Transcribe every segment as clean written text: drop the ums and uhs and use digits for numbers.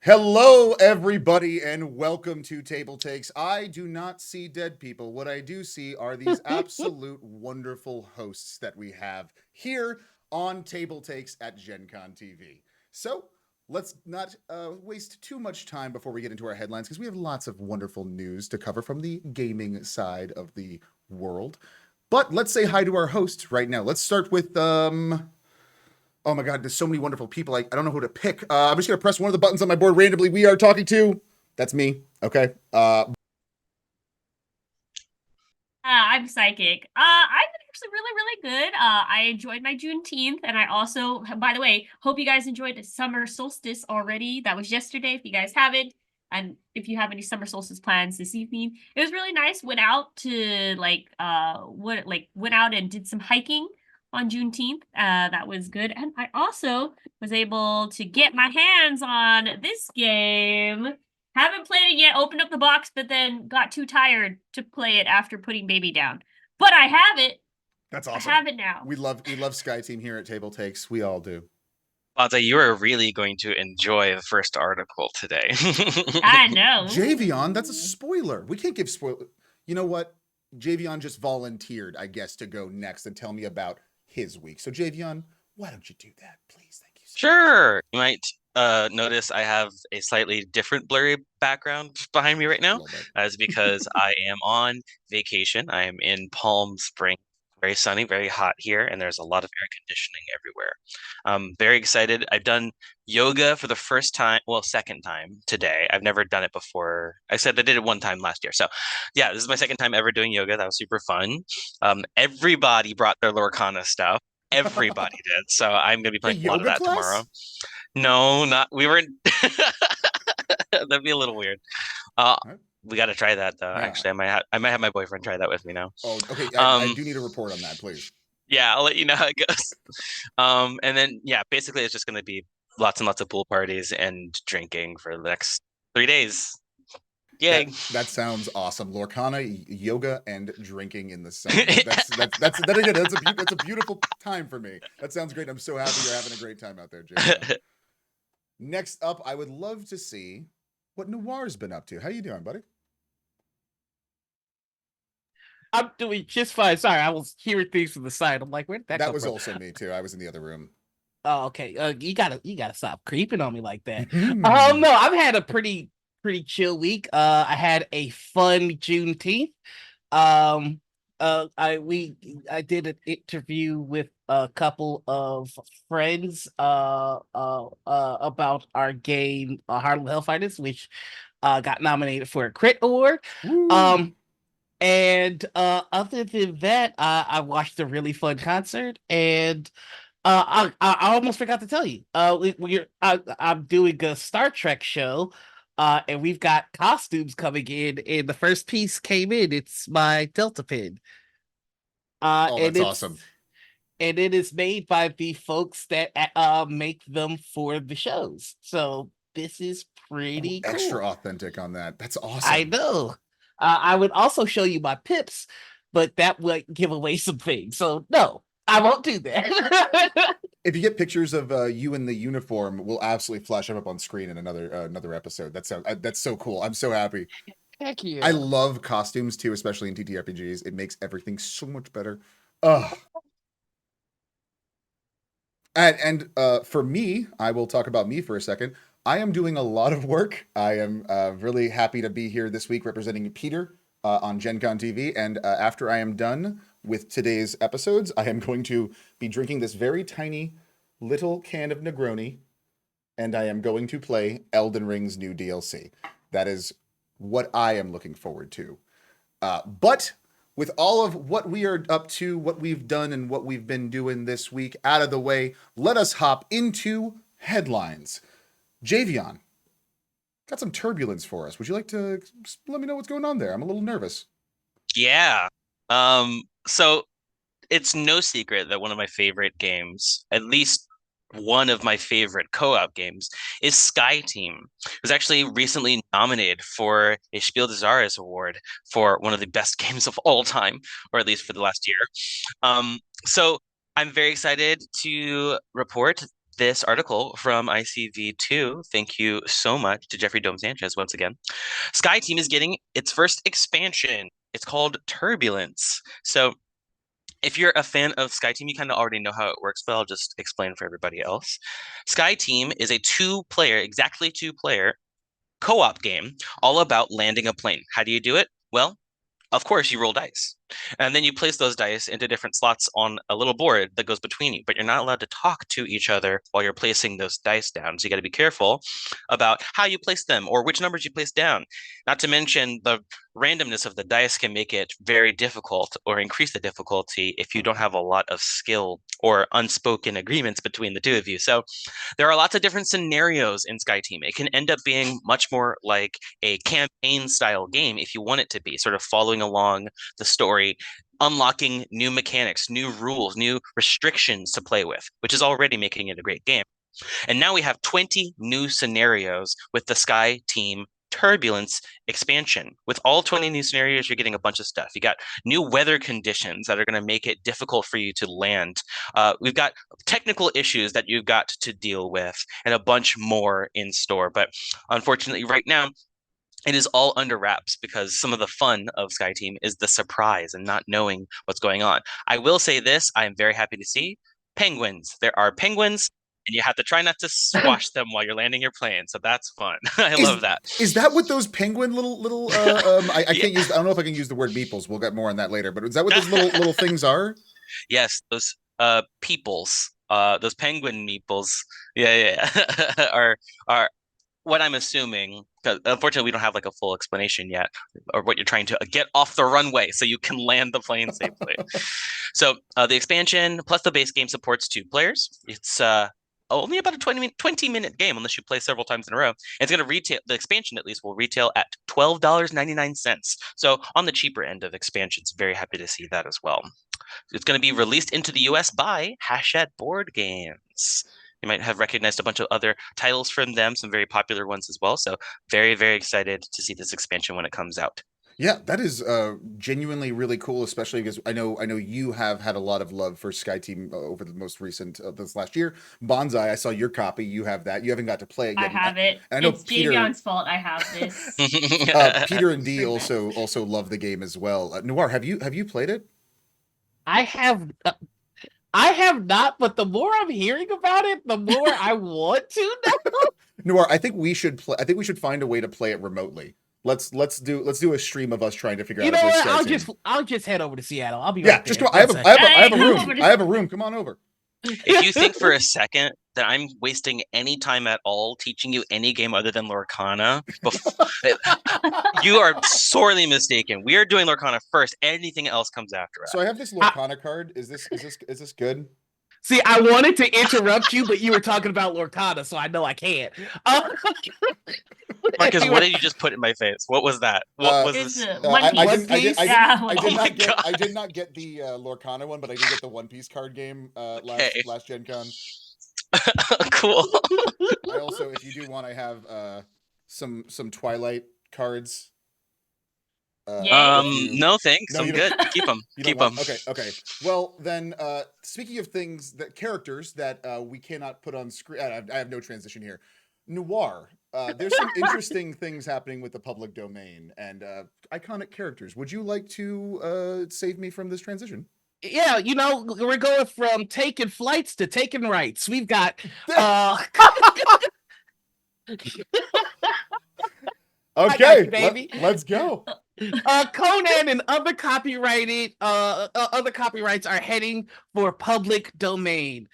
Hello, everybody, and welcome to Table Takes. I do not see dead people. What I do see are these absolute wonderful hosts that we have here on Table Takes at Gen Con TV. So let's not waste too much time before we get into our headlines because we have lots of wonderful news to cover from the gaming side of the world. But let's say hi to our hosts right now. Let's start with oh my God, there's so many wonderful people. I don't know who to pick. I'm just gonna press one of the buttons on my board randomly. We are talking to. That's me. Okay. I'm psychic. I've been actually really, really good. I enjoyed my Juneteenth, and I also, by the way, hope you guys enjoyed the summer solstice already. That was yesterday. If you guys haven't, and if you have any summer solstice plans this evening, it was really nice. Went out to went out and did some hiking on Juneteenth. That was good, and I also was able to get my hands on this game. Haven't played it yet, opened up the box, but then got too tired to play it after putting baby down. But I have it. that's I awesome. have it now. We love Sky Team here at Table Takes. We all do. Alta, you are really going to enjoy the first article today. I know. Javion, that's a Ooh. spoiler. We can't give spoiler. You know what? Javion just volunteered, I guess, to go next and tell me about his week. So Javion, why don't you do that, please? Thank you so much. Sure. You might notice I have a slightly different blurry background behind me right A now. little bit. That is because I am on vacation. I am in Palm Springs. Very sunny, very hot here, and there's a lot of air conditioning everywhere. I'm very excited. I've done yoga for the first time, well, second time today. I've never done it before. I said I did it one time last year. So, yeah, this is my second time ever doing yoga. That was super fun. Everybody brought their Lorcana stuff. Everybody did. So I'm going to be A playing a lot of yoga that tomorrow. class? No, not we weren't. That'd be a little weird. Uh, All right. we got to try that though. Yeah. Actually, I might have my boyfriend try that with me now. Oh, okay. I Um, do need a report on that, please. yeah, I'll let you know how it goes. And then yeah, basically it's just gonna be lots and lots of pool parties and drinking for the next 3 days. Yay! That sounds awesome. Lorcana, yoga, and drinking in the sun. That again. That's a beautiful time for me. That sounds great. I'm so happy you're having a great time out there, Javion. Next up, I would love to see what Noir's been up to. How you doing, buddy? I'm doing just fine. Sorry, I was hearing things from the side. I'm like, where did that That come was from? also me too. I was in the other room. Oh, okay. You gotta stop creeping on me like that. Hmm. No, I've had a pretty chill week. I had a fun Juneteenth. Um, I did an interview with a couple of friends about our game Harlem Hellfighters, which got nominated for a Crit Award. Woo. Um, And other than that, I watched a really fun concert, and I almost forgot to tell you. I'm doing a Star Trek show, and we've got costumes coming in, and the first piece came in. It's my Delta pin, uh, Oh, and that's it's awesome. and it is made by the folks that make them for the shows. So this is Oh, pretty extra cool. authentic on that. That's I awesome. know. I would also show you my pips, but that would give away some things. So no, I won't do that. If you get pictures of you in the uniform, we'll absolutely flash them up on screen in another episode. That's so cool. I'm so happy. Heck I yeah. love costumes too, especially in TTRPGs. It makes everything so much better. Ugh. And for me, I will talk about me for a second. I am doing a lot of work. I am really happy to be here this week representing Peter on Gen Con TV. And after I am done with today's episodes, I am going to be drinking this very tiny little can of Negroni, and I am going to play Elden Ring's new DLC. That is what I am looking forward to. But with all of what we are up to, what we've done, and what we've been doing this week out of the way, let us hop into headlines. Javion, got some turbulence for us. Would you like to let me know what's going on there? I'm a little nervous. Yeah. So it's no secret that one of my favorite games, at least one of my favorite co-op games, is Sky Team. It was actually recently nominated for a Spiel des Jahres award for one of the best games of all time, or at least for the last year. So I'm very excited to report this article from ICV2. Thank you so much to Jeffrey Dome Sanchez once again. Sky Team is getting its first expansion. It's called Turbulence. So if you're a fan of Sky Team, you kind of already know how it works, but I'll just explain for everybody else. Sky Team is a exactly two-player co-op game all about landing a plane. How do you do it? Well, of course, you roll dice. And then you place those dice into different slots on a little board that goes between you, but you're not allowed to talk to each other while you're placing those dice down. So you got to be careful about how you place them or which numbers you place down. Not to mention the randomness of the dice can make it very difficult or increase the difficulty if you don't have a lot of skill or unspoken agreements between the two of you. So there are lots of different scenarios in Sky Team. It can end up being much more like a campaign style game if you want it to be, sort of following along the story, unlocking new mechanics, new rules, new restrictions to play with, which is already making it a great game. And now we have 20 new scenarios with the Sky Team Turbulence expansion. With all 20 new scenarios, you're getting a bunch of stuff. You got new weather conditions that are going to make it difficult for you to land. We've got technical issues that you've got to deal with, and a bunch more in store. But unfortunately, right now, it is all under wraps because some of the fun of Sky Team is the surprise and not knowing what's going on. I will say this, I am very happy to see penguins. There are penguins, and you have to try not to squash them while you're landing your plane. So that's fun. I love that. Is that what those penguin little I can't use, I don't know if I can use the word meeples. We'll get more on that later, but is that what those little things are? Yes, those peoples, those penguin meeples. Yeah, are what I'm assuming, because unfortunately we don't have like a full explanation yet, or what you're trying to get off the runway so you can land the plane safely. So the expansion plus the base game supports 2 players. It's only about a 20-minute game unless you play several times in a row. And it's going to retail, the expansion at least will retail at $12.99. So on the cheaper end of expansions. Very happy to see that as well. It's going to be released into the US by Hachette Board Games. You might have recognized a bunch of other titles from them, some very popular ones as well. So very, very excited to see this expansion when it comes out. Yeah, that is genuinely really cool, especially because I know you have had a lot of love for Sky Team over the most recent this last year. Bonsai, I saw your copy. You have that. You haven't got to play it yet. I have it. I know it's Peter, Javion's fault. I have this. Peter and D also love the game as well. Noir, have you played it? I have not, but the more I'm hearing about it, the more I want to know. Noir, I think we should play. I think we should find a way to play it remotely. Let's do a stream of us trying to figure out. You know what? I'll just head over to Seattle. I'll be right there. Just come. I have a room. I have a room. Come on over. If you think for a second that I'm wasting any time at all teaching you any game other than Lorcana, you are sorely mistaken. We are doing Lorcana first. Anything else comes after us. So I have this Lorcana card. Is this good? See, I wanted to interrupt you, but you were talking about Lorcana, so I know I can't. Marcus, what did you just put in my face? What was that? What was this? I did not get the Lorcana one, but I did get the One Piece card game last Gen Con. Cool. I also, if you do want, I have some Twilight cards. No thanks. No, I'm good. Keep them. Keep them. Okay. Well, then, speaking of characters that we cannot put on screen, I have no transition here. Noir, there's some interesting things happening with the public domain and iconic characters. Would you like to save me from this transition? Yeah, we're going from taking flights to taking rights. We've got okay, let's go. Conan and other copyrights are heading for public domain.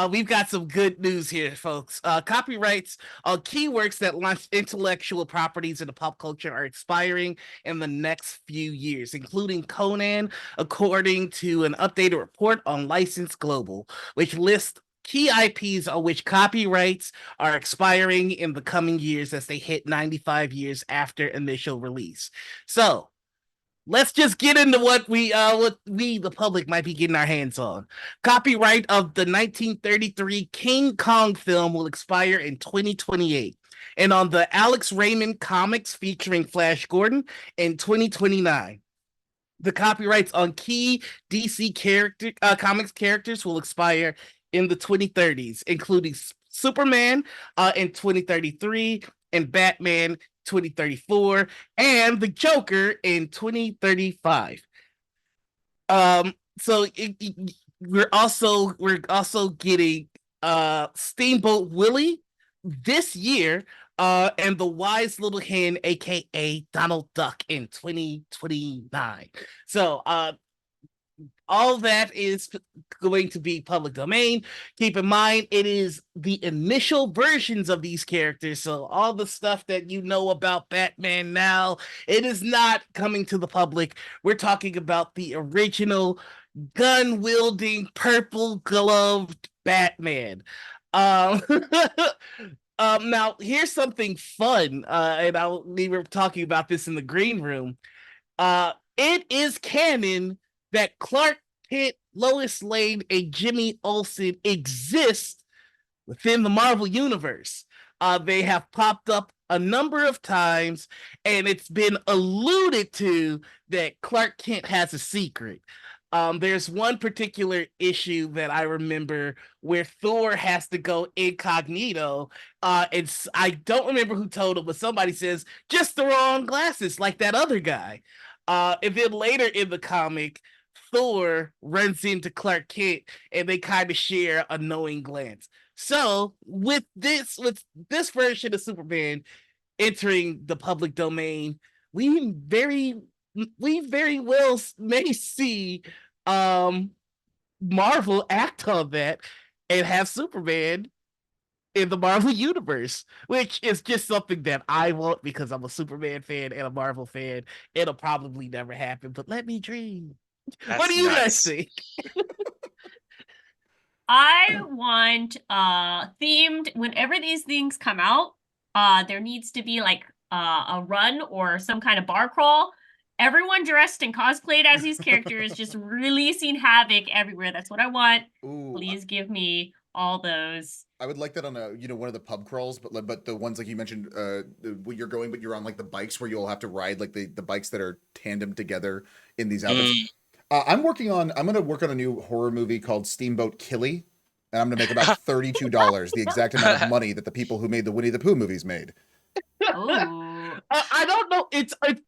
We've got some good news here, folks. Copyrights on key works that launch intellectual properties into pop culture are expiring in the next few years, including Conan, according to an updated report on License Global, which lists key IPs on which copyrights are expiring in the coming years as they hit 95 years after initial release. So let's just get into what we, the public, might be getting our hands on. Copyright of the 1933 King Kong film will expire in 2028, and on the Alex Raymond comics featuring Flash Gordon in 2029. The copyrights on key DC comics characters will expire in the 2030s, including Superman in 2033 and Batman 2034 and the Joker in 2035. So we're also getting Steamboat Willie this year, and the Wise Little Hen, aka Donald Duck, in 2029. So all that is going to be public domain. Keep in mind, it is the initial versions of these characters. So all the stuff that you know about Batman now, it is not coming to the public. We're talking about the original gun-wielding, purple-gloved Batman. Um, now here's something fun, and we were talking about this in the green room. It is canon that Clark Kent, Lois Lane, and Jimmy Olsen exist within the Marvel Universe. They have popped up a number of times, and it's been alluded to that Clark Kent has a secret. There's one particular issue that I remember where Thor has to go incognito. I don't remember who told him, but somebody says, just the wrong glasses, like that other guy. And then later in the comic, Thor runs into Clark Kent and they kind of share a knowing glance. So with this version of Superman entering the public domain, we very well may see Marvel act on that and have Superman in the Marvel universe, which is just something that I want because I'm a Superman fan and a Marvel fan. It'll probably never happen, but let me dream. What That's do you guys nuts. think? I want themed whenever these things come out, there needs to be like a run or some kind of bar crawl. Everyone dressed and cosplayed as these characters, just releasing havoc everywhere. That's what I want. Ooh, Please give me all those. I would like that on one of the pub crawls, but the ones like you mentioned, where you're going, but you're on like the bikes where you'll have to ride like the bikes that are tandem together in these outfits. I'm going to work on a new horror movie called Steamboat Killy, and I'm going to make about $32, the exact amount of money that the people who made the Winnie the Pooh movies made. Oh, I don't know.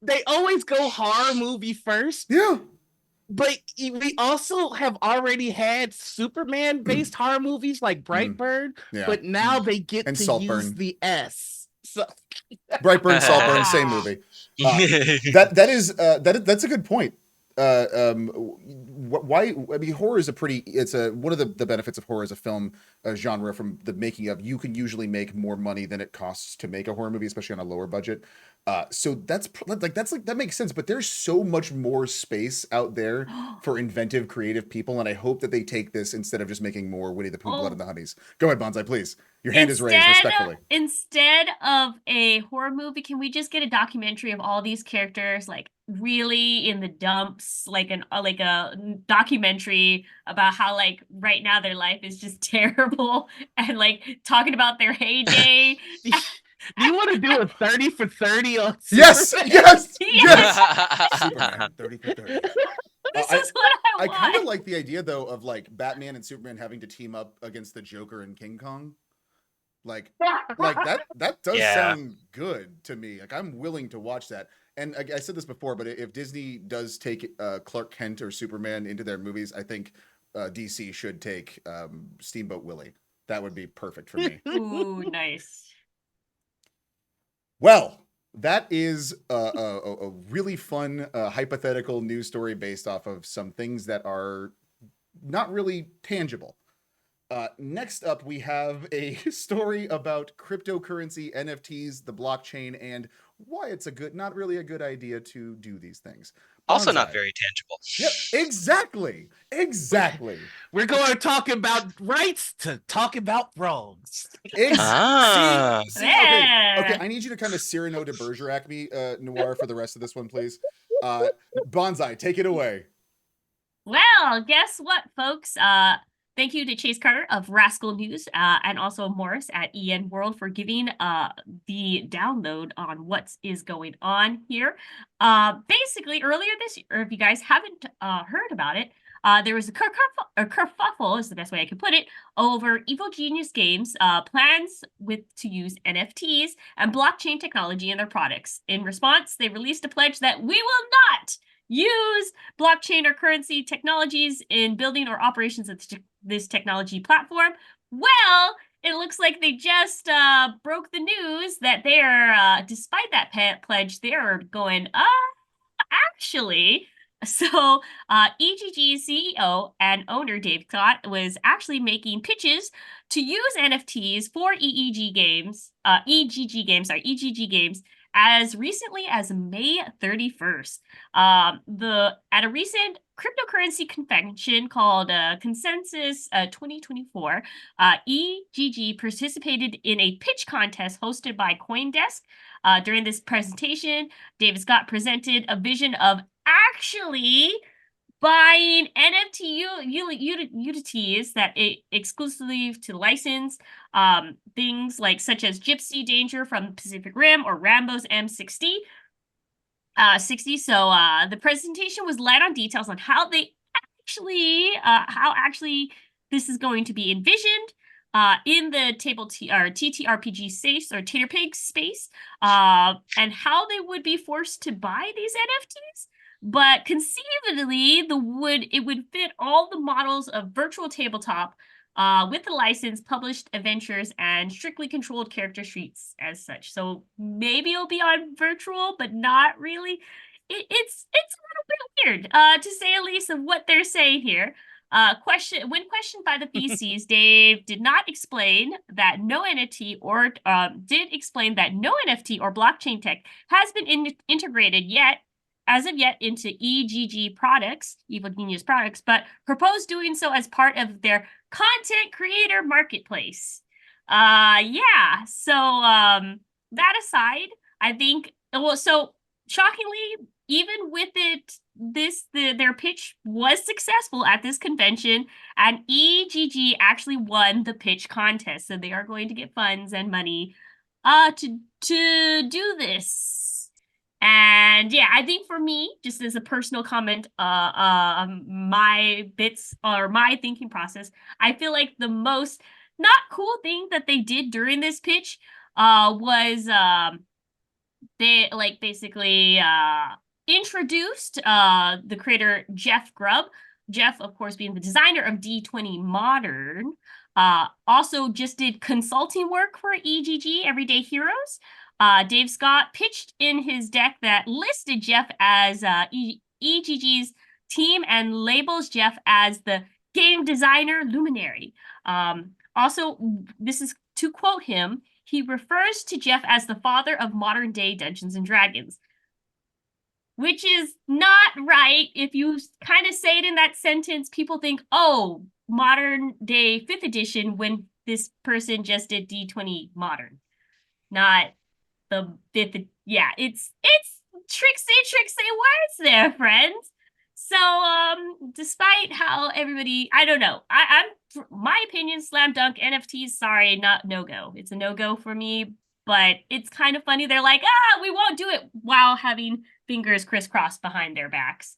They always go horror movie first. Yeah. But we also have already had Superman-based horror movies like Brightburn, Yeah. but now they get And to Saltburn. use the S. So Brightburn, Saltburn, same movie. That's a good point. Why? I mean, horror is one of the benefits of horror as a film genre from the making of. You can usually make more money than it costs to make a horror movie, especially on a lower budget. So that makes sense. But there's so much more space out there for inventive, creative people, and I hope that they take this instead of just making more Winnie the Pooh, Blood and the Honeys. Go ahead, Bonsai, please. Your hand is raised respectfully. Instead of a horror movie, can we just get a documentary of all these characters, like really in the dumps, like a documentary about how like right now their life is just terrible, and like talking about their heyday. Do you want to do a 30 for 30 on Yes, Superman? yes. Superman 30 for 30. This is what I I want. kind of like the idea though of like Batman and Superman having to team up against the Joker and King Kong. Like that does sound good to me. Like I'm willing to watch that. And I said this before, but if Disney does take Clark Kent or Superman into their movies, I think DC should take Steamboat Willie. That would be perfect for me. Ooh, nice. Well, that is a really fun hypothetical news story based off of some things that are not really tangible. Next up, we have a story about cryptocurrency, NFTs, the blockchain, and why it's not really a good idea to do these things. Also not Bonsai. very tangible. Yep, exactly. We're going to talk about rights to talk about wrongs. See, Yeah. okay, I need you to kind of Cyrano de Bergerac me, Noir, for the rest of this one, please. Bonsai, take it away. Well, guess what, folks? Thank you to Chase Carter of Rascal News and also Morris at EN World for giving the download on what is going on here. Basically, earlier this year, if you guys haven't heard about it, There was a kerfuffle, is the best way I could put it, over Evil Genius Games' plans to use NFTs and blockchain technology in their products. In response, they released a pledge that we will not use blockchain or currency technologies in building or operations of this technology platform. Well, it looks like they just broke the news that they're, despite that pledge, they're going, actually. So, EGG CEO and owner Dave Scott was actually making pitches to use NFTs for EGG games as recently as May 31st. At a recent cryptocurrency convention called Consensus 2024, EGG participated in a pitch contest hosted by CoinDesk. During this presentation, David Scott presented a vision of actually buying NFT utilities that exclusively to license things like such as Gypsy Danger from the Pacific Rim or Rambo's M60. 60. So the presentation was light on details on how actually this is going to be envisioned in the TTRPG space or TaterPig space, and how they would be forced to buy these NFTs. But conceivably, it would fit all the models of virtual tabletop with the license, published adventures, and strictly controlled character sheets as such. So maybe it'll be on virtual, but not really. It's a little bit weird, to say at least, of what they're saying here. When questioned by the VCs, Dave did explain that no NFT or blockchain tech has been integrated as of yet into EGG products, Evil Genius products, but proposed doing so as part of their content creator marketplace. Yeah. So that aside, I think so shockingly, even with their pitch was successful at this convention, and EGG actually won the pitch contest. So they are going to get funds and money to do this. And yeah, I think for me, just as a personal comment, my bits or my thinking process, I feel like the most not cool thing that they did during this pitch was they basically introduced the creator Jeff Grubb. Jeff, of course, being the designer of D20 Modern, also just did consulting work for EGG Everyday Heroes. Dave Scott pitched in his deck that listed Jeff as EGG's team and labels Jeff as the game designer luminary. Also, this is to quote him, he refers to Jeff as the father of modern day Dungeons and Dragons, which is not right. If you kind of say it in that sentence, people think, oh, modern day 5th edition, when this person just did D20 Modern, not the 5th. Yeah, it's tricksy words there, friends. So despite how everybody, I don't know, I'm my opinion, slam dunk NFTs, sorry, no go. It's a no go for me, but it's kind of funny. They're like, we won't do it, while having fingers crisscrossed behind their backs.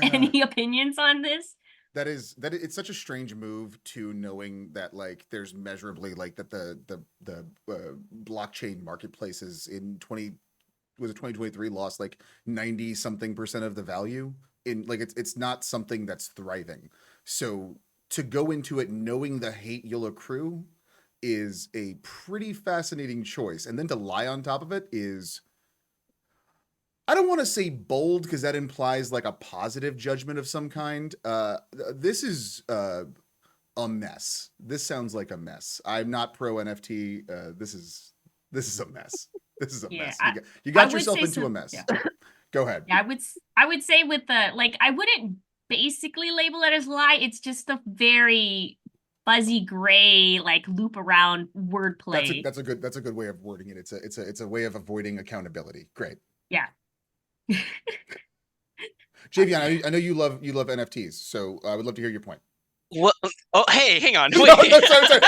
Any opinions on this? That it's such a strange move, to knowing that like there's measurably like that the blockchain marketplaces in 2023 lost like 90 something % of the value in like it's not something that's thriving. So to go into it knowing the hate you'll accrue is a pretty fascinating choice, and then to lie on top of it is, I don't want to say bold because that implies like a positive judgment of some kind. This is a mess. This sounds like a mess. I'm not pro NFT. This is a mess. This is a mess. You got yourself into a mess. Yeah. Go ahead. Yeah, I would say with the I wouldn't basically label it as lie. It's just a very fuzzy gray loop around wordplay. That's a good way of wording it. It's a way of avoiding accountability. Great. Yeah. Javion, I know you love NFTs, so I would love to hear your point. What? Oh, hey, hang on. No, Wait. no, sorry.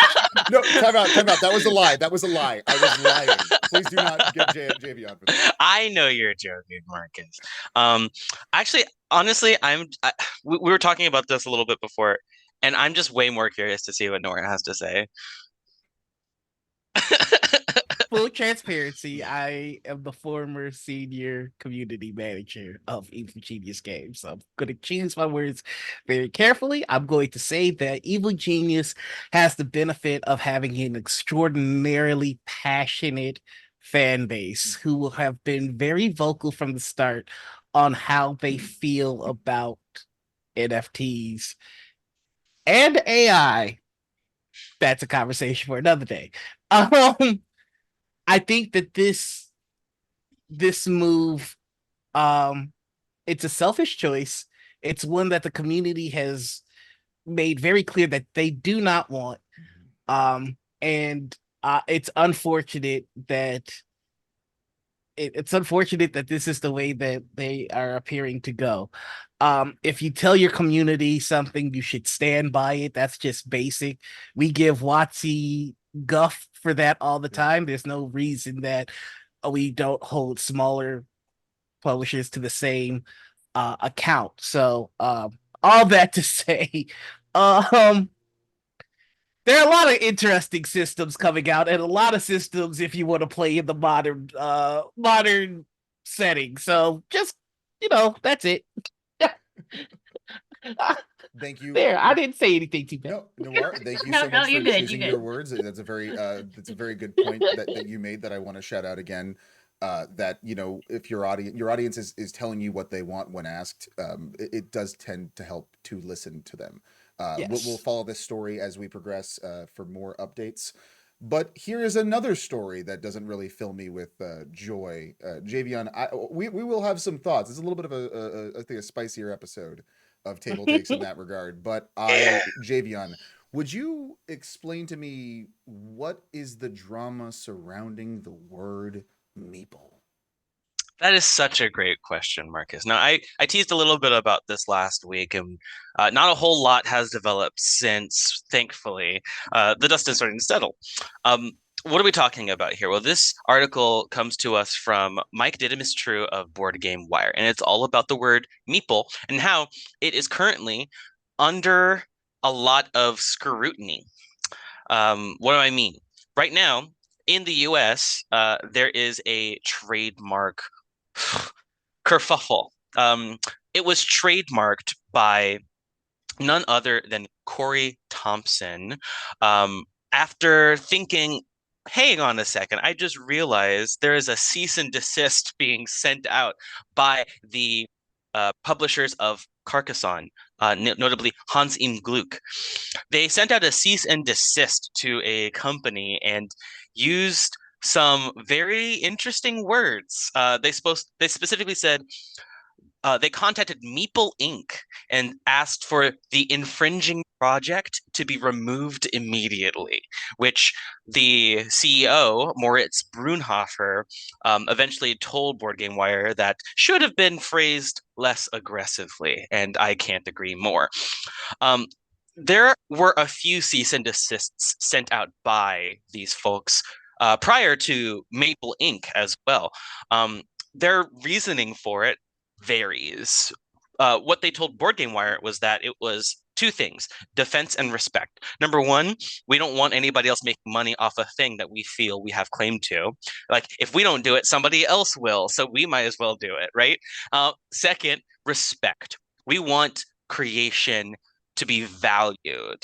No, time out. That was a lie. I was lying. Please do not get Javion for this. I know you're joking, Marcus. Actually, honestly, we were talking about this a little bit before, and I'm just way more curious to see what Nora has to say. Full transparency, I am the former senior community manager of Evil Genius Games. So I'm going to choose my words very carefully. I'm going to say that Evil Genius has the benefit of having an extraordinarily passionate fan base who have been very vocal from the start on how they feel about NFTs and AI. That's a conversation for another day. I think that this move, it's a selfish choice. It's one that the community has made very clear that they do not want. And it's unfortunate that it's unfortunate that this is the way that they are appearing to go. If you tell your community something, you should stand by it. That's just basic. We give Watsy guff for that all the time. There's no reason that we don't hold smaller publishers to the same account. So all that to say, um, there are a lot of interesting systems coming out, and a lot of systems if you want to play in the modern setting. So just that's it. Thank you. There, I didn't say anything too bad. No, Noir, thank you No, so no, much you're for good, choosing you're your good. words. That's a very good point that you made that I want to shout out again. That if your audience is telling you what they want when asked, it does tend to help to listen to them. We'll Yes. follow this story as we progress for more updates. But here is another story that doesn't really fill me with joy. Javion, we will have some thoughts. It's a little bit of I think a spicier episode of Table Takes in that regard. But Javion, would you explain to me what is the drama surrounding the word meeple? That is such a great question, Marcus. Now, I teased a little bit about this last week, and not a whole lot has developed since, thankfully. The dust is starting to settle. What are we talking about here? Well, this article comes to us from Mike Didymus True of Board Game Wire, and it's all about the word meeple and how it is currently under a lot of scrutiny. What do I mean? Right now, in the US, there is a trademark kerfuffle. It was trademarked by none other than Corey Thompson. After thinking, hang on a second, I just realized there is a cease and desist being sent out by the publishers of Carcassonne, notably Hans im Glück. They sent out a cease and desist to a company and used some very interesting words. They specifically said they contacted Meeple Inc. and asked for the infringing project to be removed immediately, which the CEO, Moritz Brunhofer, eventually told Board Game Wire that should have been phrased less aggressively, and I can't agree more. There were a few cease and desists sent out by these folks prior to Maple Inc. as well. Their reasoning for it varies. What they told Board Game Wire was that it was two things: defense and respect. Number one, we don't want anybody else making money off a thing that we feel we have claim to. Like, if we don't do it, somebody else will, so we might as well do it, right? Second, respect. We want creation to be valued.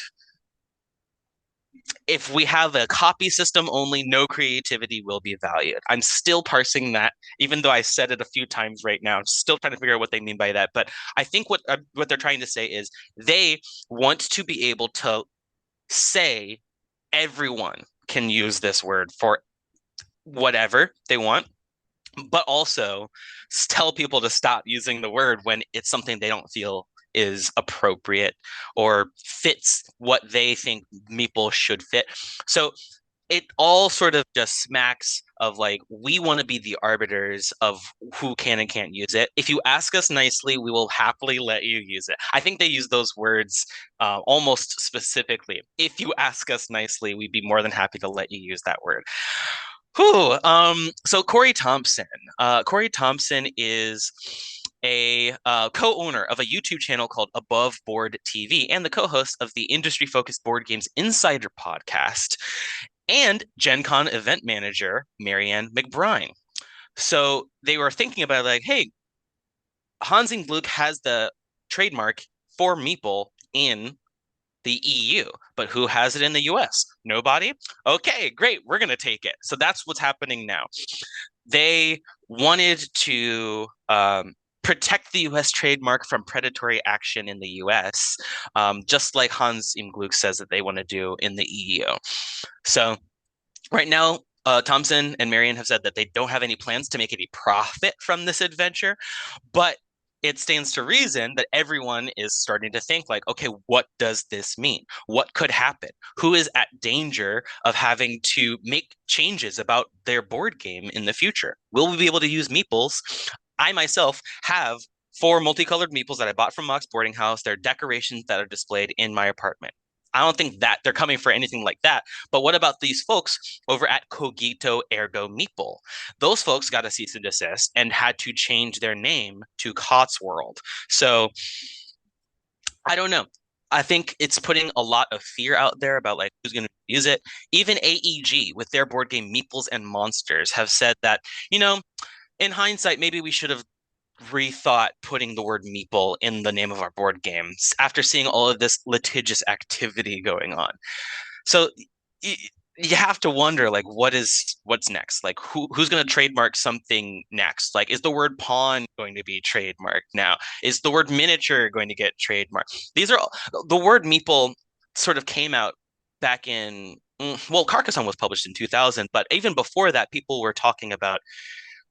If we have a copy system only, no creativity will be valued. I'm still parsing that, even though I said it a few times right now. I'm still trying to figure out what they mean by that. But I think what they're trying to say is they want to be able to say everyone can use this word for whatever they want, but also tell people to stop using the word when it's something they don't feel is appropriate or fits what they think meeple should fit. So it all sort of just smacks of like, we want to be the arbiters of who can and can't use it. If you ask us nicely, we will happily let you use it. I think they use those words almost specifically. If you ask us nicely, we'd be more than happy to let you use that word. Whew. So Corey Thompson. Corey Thompson is a co-owner of a YouTube channel called Above Board TV and the co-host of the industry-focused Board Games Insider podcast, and Gen Con event manager Marianne McBride. So they were thinking about like, hey, Hans im Glück has the trademark for Meeple in the EU, but who has it in the US? Nobody? Okay, great. We're going to take it. So that's what's happening now. They wanted to protect the US trademark from predatory action in the US, just like Hans im Glück says that they want to do in the EU. So right now, Thompson and Marion have said that they don't have any plans to make any profit from this adventure, but it stands to reason that everyone is starting to think like, okay, what does this mean? What could happen? Who is at danger of having to make changes about their board game in the future? Will we be able to use meeples? I myself have 4 multicolored meeples that I bought from Mox Boarding House. They're decorations that are displayed in my apartment. I don't think that they're coming for anything like that. But what about these folks over at Cogito Ergo Meeple? Those folks got a cease and desist and had to change their name to Cotsworld. So I don't know. I think it's putting a lot of fear out there about like who's going to use it. Even AEG with their board game Meeples and Monsters have said that, you know, in hindsight, maybe we should have rethought putting the word meeple in the name of our board games after seeing all of this litigious activity going on. So you have to wonder like what's next? Like who's going to trademark something next? Like is the word pawn going to be trademarked now? Is the word miniature going to get trademarked? These are all, the word meeple sort of came out back in well, Carcassonne was published in 2000, but even before that people were talking about,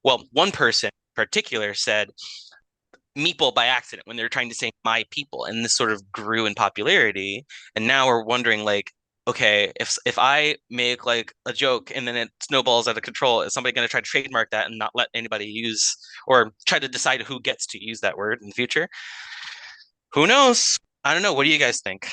well, one person in particular said meeple by accident when they were trying to say my people, and this sort of grew in popularity. And now we're wondering like, okay, if I make like a joke and then it snowballs out of control, is somebody going to try to trademark that and not let anybody use or try to decide who gets to use that word in the future? Who knows? I don't know. What do you guys think?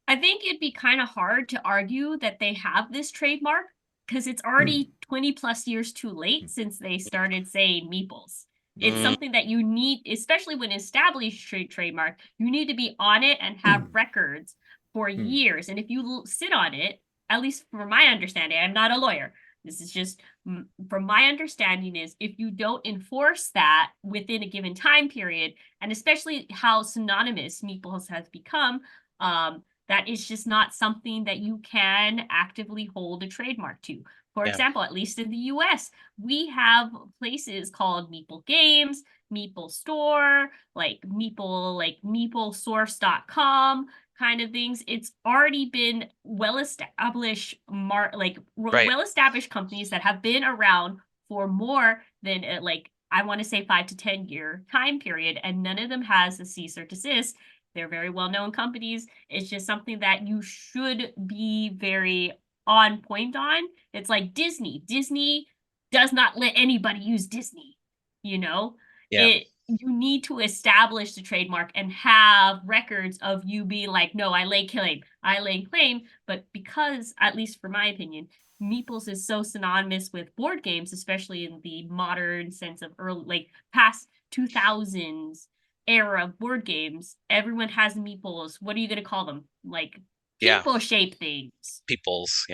I think it'd be kind of hard to argue that they have this trademark because it's already 20 plus years too late since they started saying meeples. It's something that you need, especially when established trademark, you need to be on it and have records for years. And if you sit on it, at least from my understanding, I'm not a lawyer. This is just from my understanding is if you don't enforce that within a given time period, and especially how synonymous meeples has become, that is just not something that you can actively hold a trademark to. For example, at least in the US, we have places called Meeple Games, Meeple Store, like meeplesource.com kind of things. It's already been well-established well-established companies that have been around for more than like I want to say 5 to 10 year time period, and none of them has a cease or desist. They're very well-known companies. It's just something that you should be very on point on. It's like Disney. Disney does not let anybody use Disney, you know? You need to establish the trademark and have records of you being like, no, I lay claim. But because, at least for my opinion, meeples is so synonymous with board games, especially in the modern sense of early, like past 2000s era of board games, everyone has meeples. What are you going to call them? Like people shape things. Peoples,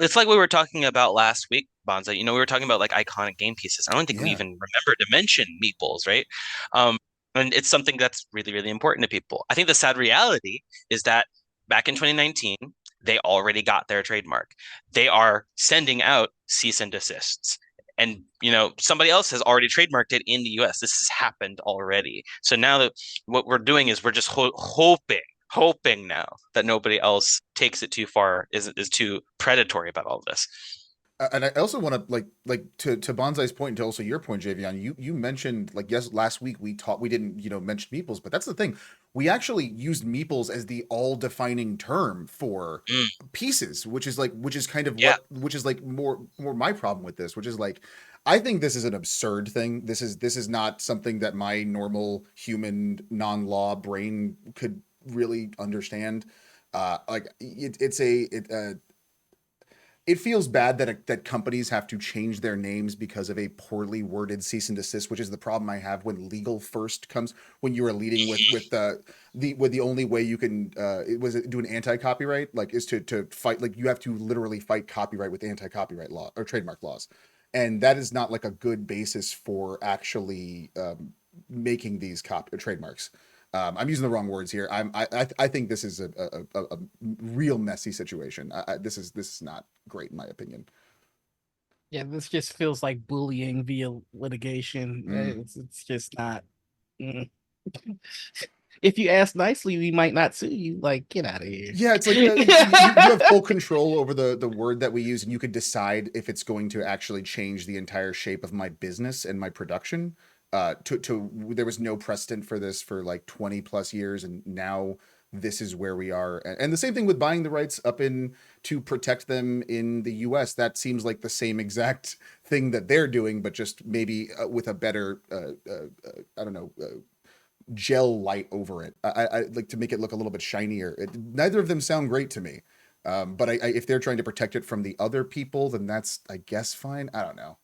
It's like we were talking about last week, Bonza. You know, we were talking about like iconic game pieces. I don't think we even remember to mention meeples, right? And it's something that's really, really important to people. I think the sad reality is that back in 2019, they already got their trademark. They are sending out cease and desists. And, you know, somebody else has already trademarked it in the US. This has happened already. So now that what we're doing is we're just hoping now that nobody else takes it too far, is too predatory about all of this. And I also want to to Bonsai's point and to also your point, Javion. You mentioned like yes, last week we didn't mention meeples, but that's the thing. We actually used meeples as the all defining term for Mm, pieces, which is kind of yeah. which is like more my problem with this, which is like I think this is an absurd thing. This is not something that my normal human non-law brain could really understand. Like it feels bad that companies have to change their names because of a poorly worded cease and desist, which is the problem I have when legal first comes when you are leading with the only way you can do an anti copyright like is to fight, like you have to literally fight copyright with anti copyright law or trademark laws, and that is not like a good basis for actually making these trademarks. I'm using the wrong words here. I think this is a real messy situation. This is not great in my opinion. Yeah, this just feels like bullying via litigation. Mm. It's just not. Mm. If you ask nicely, we might not sue you. Like, get out of here. Yeah, it's like you have full control over the word that we use, and you could decide if it's going to actually change the entire shape of my business and my production. There was no precedent for this for like 20 plus years, and now this is where we are. And the same thing with buying the rights up in to protect them in the US. That seems like the same exact thing that they're doing, but just maybe with a better I don't know, gel light over it. I like to make it look a little bit shinier. Neither of them sound great to me. But if they're trying to protect it from the other people, then that's, I guess, fine. I don't know.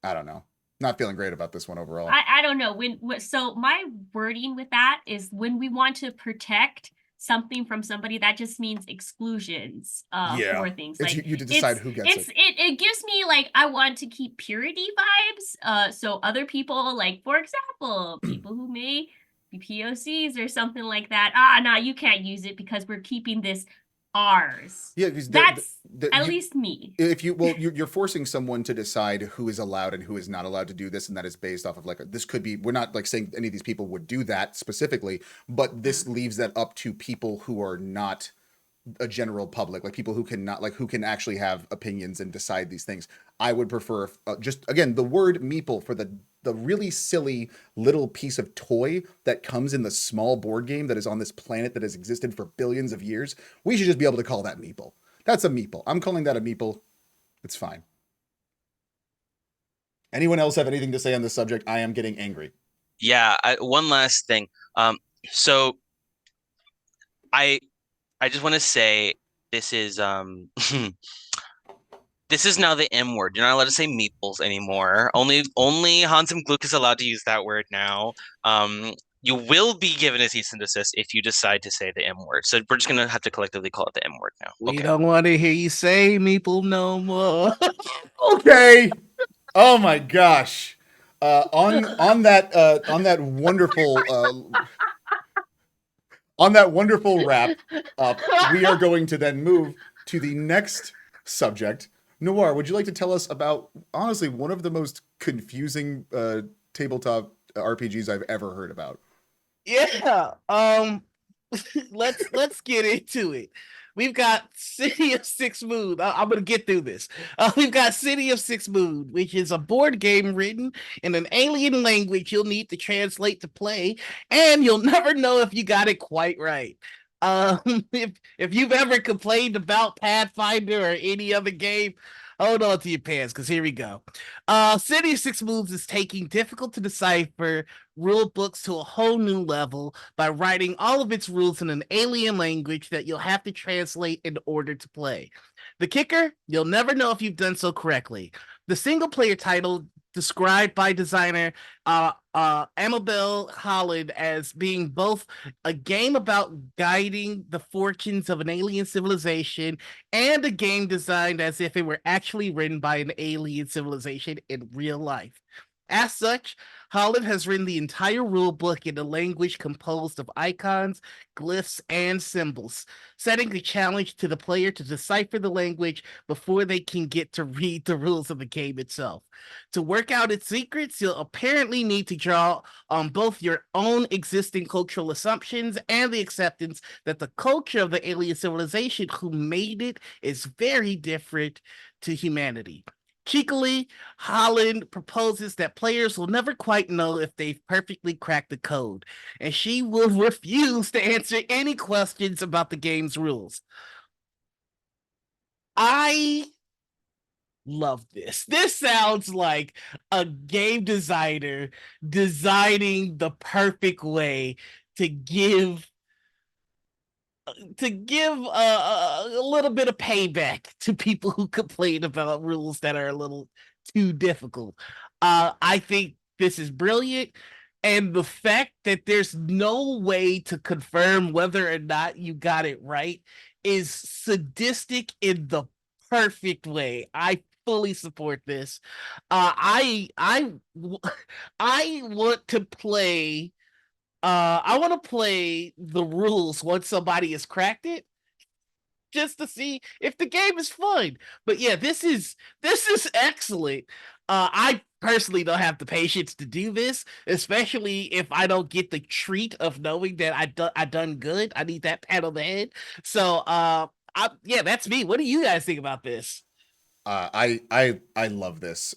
I don't know. Not feeling great about this one overall. I don't know so my wording with that is when we want to protect something from somebody, that just means exclusions Yeah. for things It's like you to decide who gets it. it gives me like I want to keep purity vibes, so other people, like for example people who may be POCs or something like that, nah, you can't use it because we're keeping this ours. Yeah, because That's at least me. if you you're forcing someone to decide who is allowed and who is not allowed to do this, and that is based off of like this could be, we're not like saying any of these people would do that specifically, but this leaves that up to people who are not a general public, like people who cannot, like who can actually have opinions and decide these things. I would prefer just again the word meeple for the really silly little piece of toy that comes in the small board game that is on this planet that has existed for billions of years. We should just be able to call that meeple. That's a meeple. I'm calling that a meeple. It's fine. Anyone else have anything to say on this subject? I am getting angry. Yeah, one last thing. So I I just want to say this is this is now the M word. You're not allowed to say meeples anymore. Only Hans im Glück is allowed to use that word now. You will be given a cease and desist if you decide to say the M word. So we're just gonna have to collectively call it the M word now. We Okay. don't want to hear you say meeple no more. Okay. Oh my gosh. On that wonderful on that wonderful wrap up, we are going to then move to the next subject. Noir, would you like to tell us about honestly one of the most confusing tabletop RPGs I've ever heard about? Yeah. Let's get into it. We've got City of Six Moon. I'm gonna get through this. We've got City of Six Moon, which is a board game written in an alien language you'll need to translate to play, and you'll never know if you got it quite right. Um, if you've ever complained about Pathfinder or any other game, hold on to your pants, because here we go. City of Six Moons is taking difficult to decipher rule books to a whole new level by writing all of its rules in an alien language that you'll have to translate in order to play. The kicker, you'll never know if you've done so correctly. The single player title, described by designer Amabel Holland as being both a game about guiding the fortunes of an alien civilization and a game designed as if it were actually written by an alien civilization in real life. As such, Holland has written the entire rulebook in a language composed of icons, glyphs, and symbols, setting the challenge to the player to decipher the language before they can get to read the rules of the game itself. To work out its secrets, you'll apparently need to draw on both your own existing cultural assumptions and the acceptance that the culture of the alien civilization who made it is very different to humanity. Cheekily, Holland proposes that players will never quite know if they've perfectly cracked the code, and she will refuse to answer any questions about the game's rules. I love this. This sounds like a game designer designing the perfect way to give a little bit of payback to people who complain about rules that are a little too difficult. I think this is brilliant. And the fact that there's no way to confirm whether or not you got it right is sadistic in the perfect way. I fully support this. I want to play I want to play the rules once somebody has cracked it, just to see if the game is fun. But yeah, this is excellent. I personally don't have the patience to do this, especially if I don't get the treat of knowing that I done good. I need that pat on the head. So yeah, that's me. What do you guys think about this? I love this.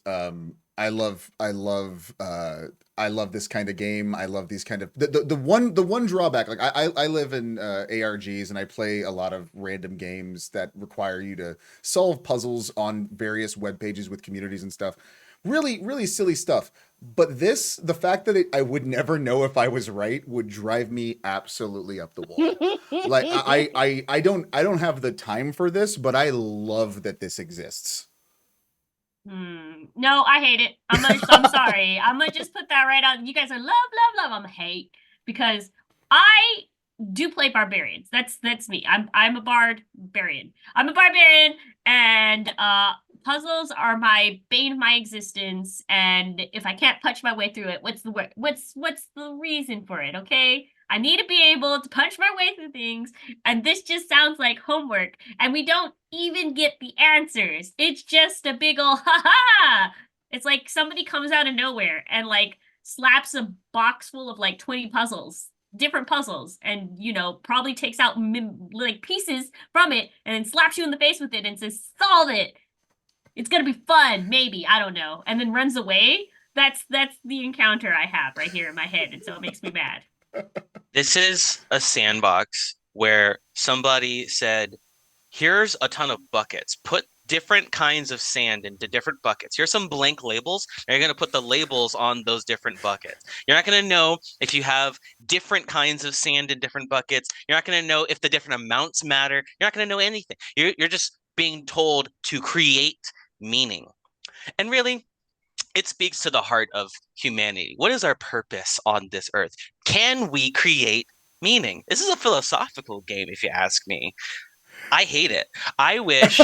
I love this kind of game. I love these kind of the one drawback. Like I live in ARGs and I play a lot of random games that require you to solve puzzles on various web pages with communities and stuff. Really silly stuff. But this, the fact that I would never know if I was right would drive me absolutely up the wall. Like I don't have the time for this, but I love that this exists. No, I hate it. I'm sorry. I'm gonna just put that right out. You guys are love. I'm hate because I do play barbarians. That's me. I'm a barbarian. I'm a barbarian, and puzzles are my bane of my existence. And if I can't punch my way through it, what's the reason for it? Okay, I need to be able to punch my way through things, and this just sounds like homework. And we don't even get the answers. It's just a big ol' ha ha. It's like somebody comes out of nowhere and like slaps a box full of like 20 puzzles, different puzzles, and probably takes out like pieces from it and then slaps you in the face with it and says, "Solve it. It's gonna be fun, maybe. I don't know," and then runs away. That's the encounter I have right here in my head, and so it makes me mad. This is a sandbox where somebody said, here's a ton of buckets. Put different kinds of sand into different buckets. Here's some blank labels. And you're going to put the labels on those different buckets. You're not going to know if you have different kinds of sand in different buckets. You're not going to know if the different amounts matter. You're not going to know anything. You're just being told to create meaning. And really, it speaks to the heart of humanity. What is our purpose on this earth? Can we create meaning? This is a philosophical game, if you ask me. I hate it. I wish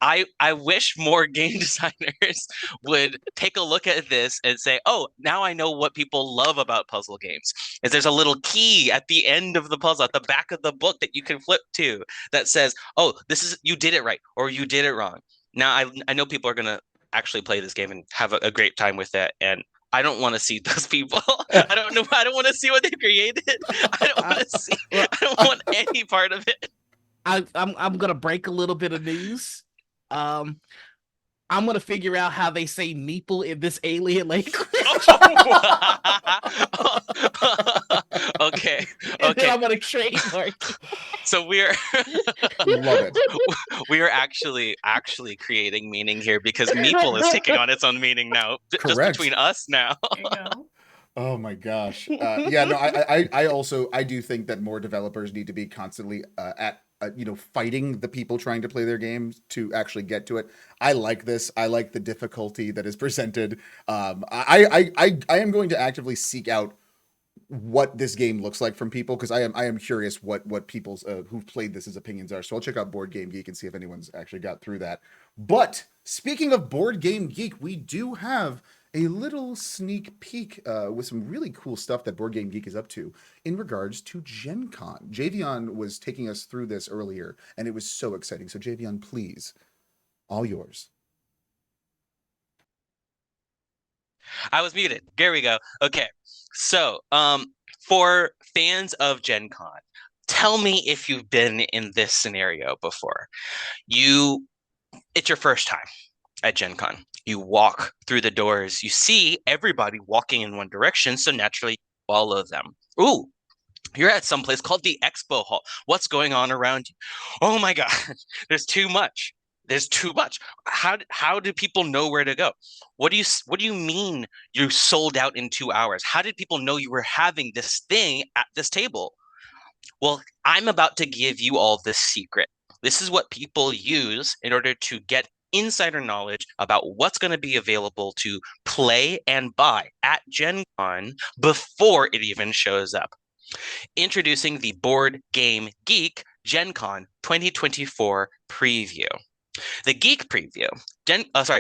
I wish more game designers would take a look at this and say, "Oh, now I know what people love about puzzle games. Is there's a little key at the end of the puzzle, at the back of the book that you can flip to that says, "Oh, this is you did it right or you did it wrong." Now I know people are going to actually play this game and have a great time with it, and I don't want to see those people. I don't know. I don't want to see what they created. I don't want to see. I don't want any part of it. I'm gonna break a little bit of news. Um, I'm gonna figure out how they say meeple in this alien language. Okay. And then I'm gonna trademark. So we're Love it. we are actually creating meaning here because meeple is taking on its own meaning now, just Correct. between us now. There you go. Oh my gosh. Yeah, no, I also I do think that more developers need to be constantly fighting the people trying to play their games to actually get to it. I like this. I like the difficulty that is presented. I am going to actively seek out what this game looks like from people because I am curious what people's who've played this as opinions are. So I'll check out Board Game Geek and see if anyone's actually got through that. But speaking of Board Game Geek, we do have a little sneak peek with some really cool stuff that Board Game Geek is up to in regards to Gen Con. Javion was taking us through this earlier, and it was so exciting. So Javion, please, all yours. I was muted. There we go. Okay. So, for fans of Gen Con, tell me if you've been in this scenario before. You It's your first time at Gen Con. You walk through the doors, you see everybody walking in one direction, so naturally you follow them. Ooh, you're at some place called the Expo Hall. What's going on around you? Oh my God, there's too much. There's too much. How do people know where to go? What do you mean you sold out in 2 hours? How did people know you were having this thing at this table? Well, I'm about to give you all the secret. This is what people use in order to get insider knowledge about what's going to be available to play and buy at Gen Con before it even shows up. Introducing the Board Game Geek Gen Con 2024 preview. The Geek preview,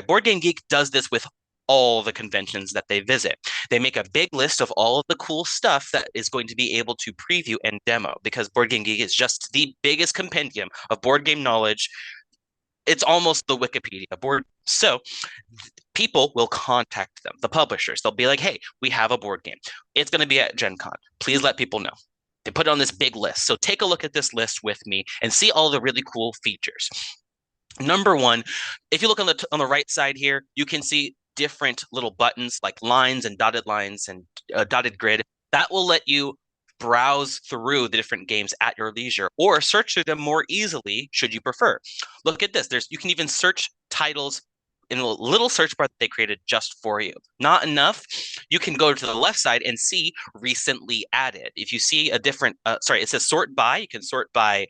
Board Game Geek does this with all the conventions that they visit. They make a big list of all of the cool stuff that is going to be able to preview and demo because Board Game Geek is just the biggest compendium of board game knowledge. It's almost the Wikipedia board. So people will contact them, the publishers. They'll be like, hey, we have a board game. It's going to be at Gen Con. Please let people know. They put it on this big list. So take a look at this list with me and see all the really cool features. Number one, if you look on the right side here, you can see different little buttons like lines and dotted grid. That will let you browse through the different games at your leisure or search through them more easily should you prefer. Look at this. You can even search titles in a little search bar that they created just for you. Not enough? You can go to the left side and see recently added. If you see a different, it says sort by. You can sort by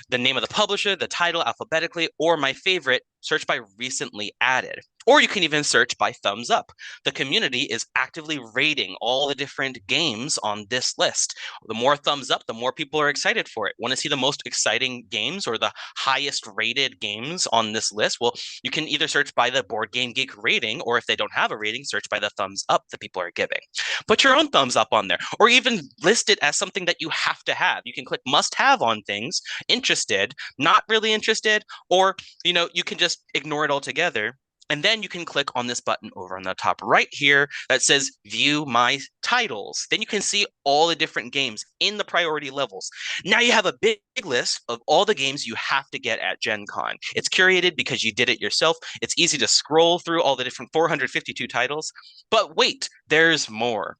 the name of the publisher, the title alphabetically, or my favorite, search by recently added. Or you can even search by thumbs up. The community is actively rating all the different games on this list. The more thumbs up, the more people are excited for it. Want to see the most exciting games or the highest rated games on this list? Well, you can either search by the Board Game Geek rating, or if they don't have a rating, search by the thumbs up that people are giving. Put your own thumbs up on there, or even list it as something that you have to have. You can click must have on things, interested, not really interested, or you can just ignore it altogether. And then you can click on this button over on the top right here that says view my titles. Then you can see all the different games in the priority levels. Now you have a big list of all the games you have to get at Gen Con. It's curated because you did it yourself. It's easy to scroll through all the different 452 titles. But wait, there's more.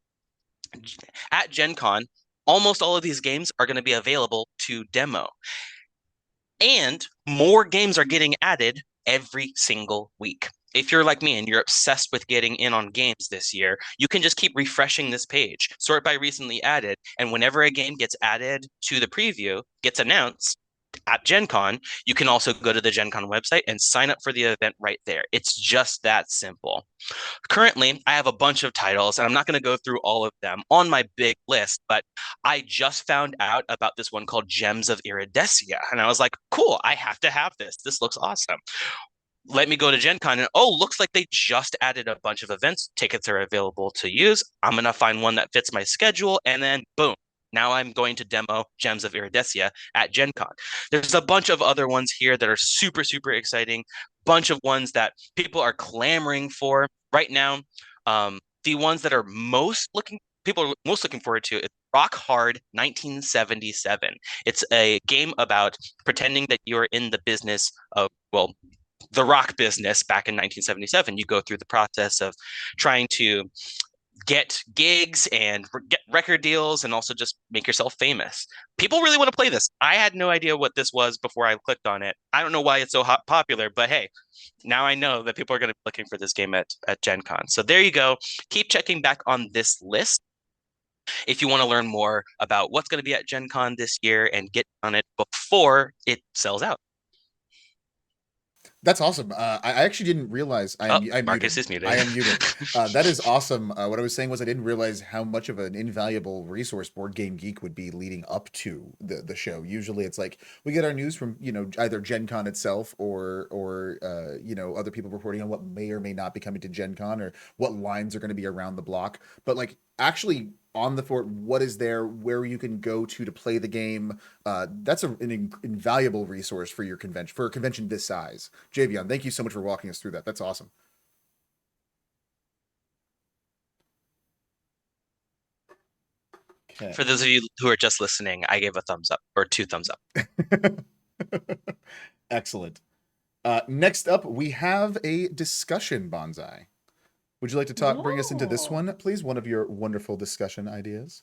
At Gen Con, almost all of these games are going to be available to demo. And more games are getting added every single week. If you're like me and you're obsessed with getting in on games this year, you can just keep refreshing this page, sort by recently added, and whenever a game gets added to the preview, gets announced at Gen Con, you can also go to the Gen Con website and sign up for the event right there. It's just that simple. Currently, I have a bunch of titles, and I'm not going to go through all of them on my big list, but I just found out about this one called Gems of Iridecia, and I was like, cool, I have to have this. This looks awesome. Let me go to Gen Con, and looks like they just added a bunch of events. Tickets are available to use. I'm going to find one that fits my schedule, and then boom. Now I'm going to demo Gems of Iridecia at Gen Con. There's a bunch of other ones here that are super, super exciting. Bunch of ones that people are clamoring for right now. The ones that people are most looking forward to is Rock Hard 1977. It's a game about pretending that you're in the business of, the rock business back in 1977. You go through the process of trying to get gigs and get record deals and also just make yourself famous. People really want to play this. I had no idea what this was before I clicked on it. I don't know why it's so popular, but hey, now I know that people are going to be looking for this game at Gen Con. So there you go. Keep checking back on this list if you want to learn more about what's going to be at Gen Con this year and get on it before it sells out. That's awesome. I actually didn't realize I'm Marcus muted. is muted. I am muted. That is awesome. What I was saying was I didn't realize how much of an invaluable resource Board Game Geek would be leading up to the show. Usually, it's like we get our news from either Gen Con itself or other people reporting on what may or may not be coming to Gen Con or what lines are going to be around the block. But like actually on the fort, what is there, where you can go to play the game. That's an invaluable resource for for a convention this size. Javion, thank you so much for walking us through that. That's awesome. Okay. For those of you who are just listening, I gave a thumbs up or 2 thumbs up. Excellent. Next up, we have a discussion bonsai. Would you like to bring us into this Whoa. one, please? One of your wonderful discussion ideas.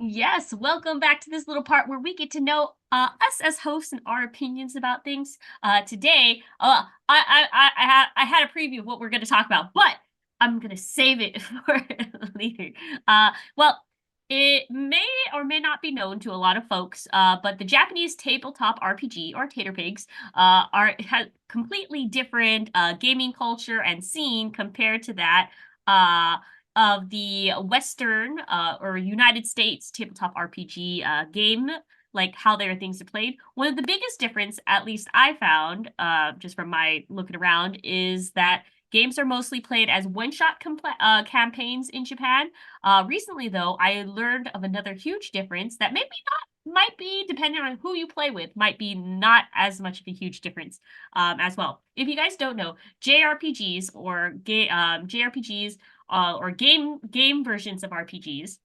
Yes, welcome back to this little part where we get to know us as hosts and our opinions about things. Today, I had a preview of what we're going to talk about, but I'm going to save it for later. Well, it may or may not be known to a lot of folks, but the Japanese tabletop RPG or TableTakes has completely different gaming culture and scene compared to that. Of the Western or United States tabletop RPG game, like how their things are played. One of the biggest difference, at least I found, just from my looking around, is that games are mostly played as one-shot campaigns in Japan. Recently, though, I learned of another huge difference that maybe not might be, depending on who you play with, might be not as much of a huge difference as well. If you guys don't know, JRPGs or JRPGs or game versions of RPGs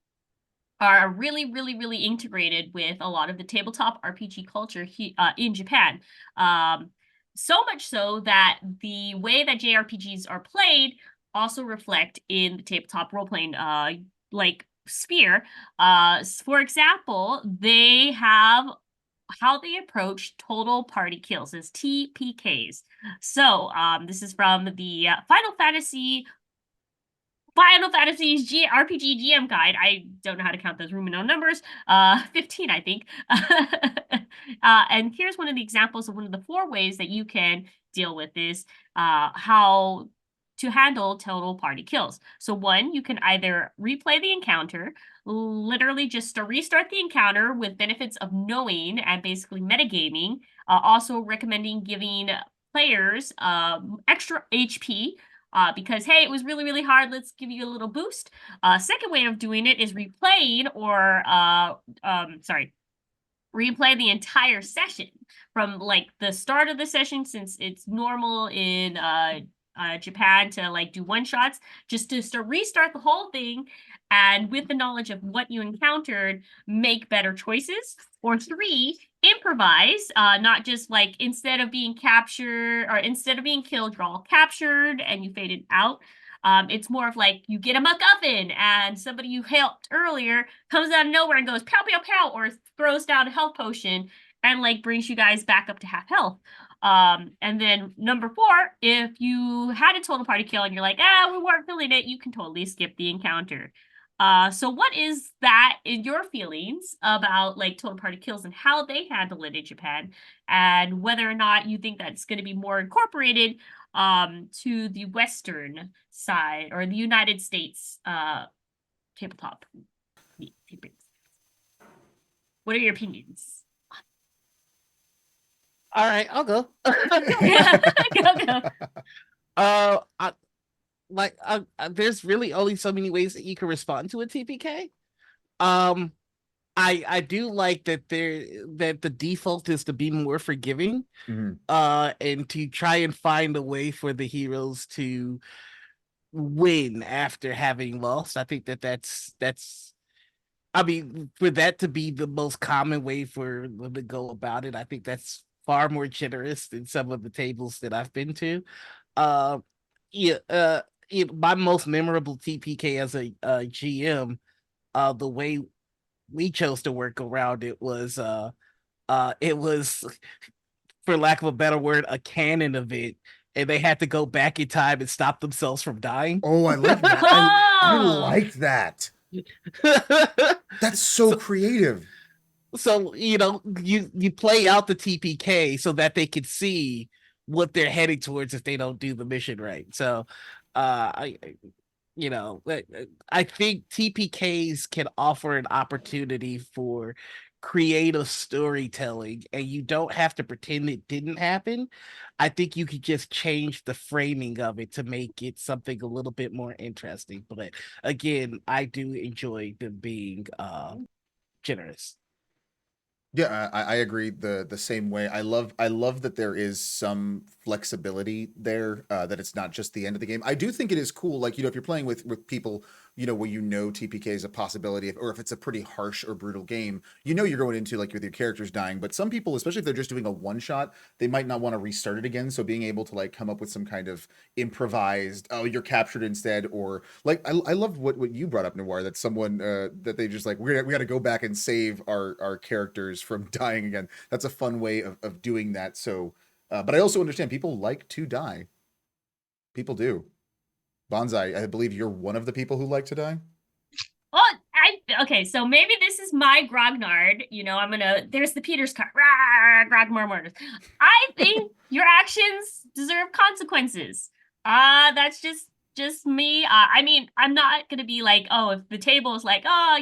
are really integrated with a lot of the tabletop RPG culture in Japan. So much so that the way that JRPGs are played also reflect in the tabletop role playing like sphere. For example, they have how they approach total party kills as TPKs. So this is from the Final Fantasy's RPG GM guide. I don't know how to count those Roman numbers. 15, I think. And here's one of the examples of one of the 4 ways that you can deal with this, how to handle total party kills. So 1, you can either replay the encounter, literally just to restart the encounter with benefits of knowing and basically metagaming. Also recommending giving players extra HP because hey, it was really hard. Let's give you a little boost. Second way of doing it is replaying or replay the entire session from like the start of the session, since it's normal in Japan to like do one shots, just to restart the whole thing, and with the knowledge of what you encountered, make better choices. Or 3, improvise, not just like instead of being captured or instead of being killed, you're all captured and you faded out. It's more of like you get a MacGuffin and somebody you helped earlier comes out of nowhere and goes pow pow pow, or throws down a health potion and like brings you guys back up to half health. And then number 4, if you had a total party kill and you're like, we weren't feeling it, you can totally skip the encounter. So what is that in your feelings about like total party kills and how they handle it in Japan, and whether or not you think that's going to be more incorporated to the Western side or the United States tabletop? What are your opinions? All right, I'll go. Go. There's really only so many ways that you can respond to a TPK. I do like that the default is to be more forgiving, and to try and find a way for the heroes to win after having lost. I think that's I mean, for that to be the most common way for them to go about it, I think that's far more generous than some of the tables that I've been to. Uh, yeah, my most memorable TPK as a GM, the way we chose to work around it was, for lack of a better word, a canon event, and they had to go back in time and stop themselves from dying. Oh, I like that. I like that. That's so creative. So you play out the TPK so that they can see what they're heading towards if they don't do the mission right. So I I think TPKs can offer an opportunity for creative storytelling, and you don't have to pretend it didn't happen. I think you could just change the framing of it to make it something a little bit more interesting. But again, I do enjoy them being generous. Yeah, I agree the same way. I love that there is some flexibility there, that it's not just the end of the game. I do think it is cool, like, if you're playing with people, where TPK is a possibility, or if it's a pretty harsh or brutal game, you're going into like with your characters dying. But some people, especially if they're just doing a one shot, they might not want to restart it again. So being able to like come up with some kind of improvised, oh, you're captured instead, or like I love what you brought up, Noir, that someone that they just like we got to go back and save our characters from dying again. That's a fun way of doing that. So, but I also understand people like to die. People do. Bonsai, I believe you're one of the people who like to die. Oh, okay, so maybe this is my grognard. There's the Peter's card. Rah, Grogmore murders. I think your actions deserve consequences. That's just me. I mean, I'm not gonna be like, oh, if the table is like, oh,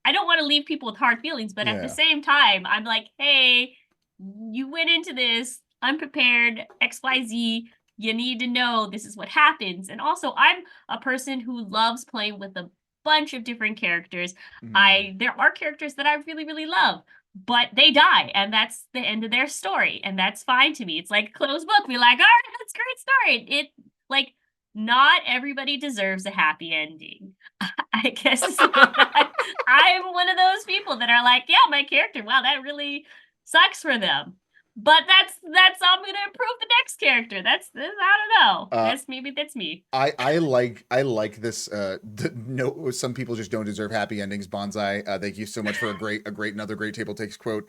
I don't want to leave people with hard feelings, but at the Yeah. same time, I'm like, hey, you went into this unprepared, XYZ. You need to know this is what happens. And also, I'm a person who loves playing with a bunch of different characters. Mm. There are characters that I really, really love, but they die, and that's the end of their story, and that's fine to me. It's like a closed book. Be like, all right, that's a great story. It like not everybody deserves a happy ending. I guess I'm one of those people that are like, yeah, my character, wow, that really sucks for them. But that's I'm gonna improve the next character. I don't know. Uh, That's me. I like this. No, some people just don't deserve happy endings. Bonsai, thank you so much for another great table takes quote.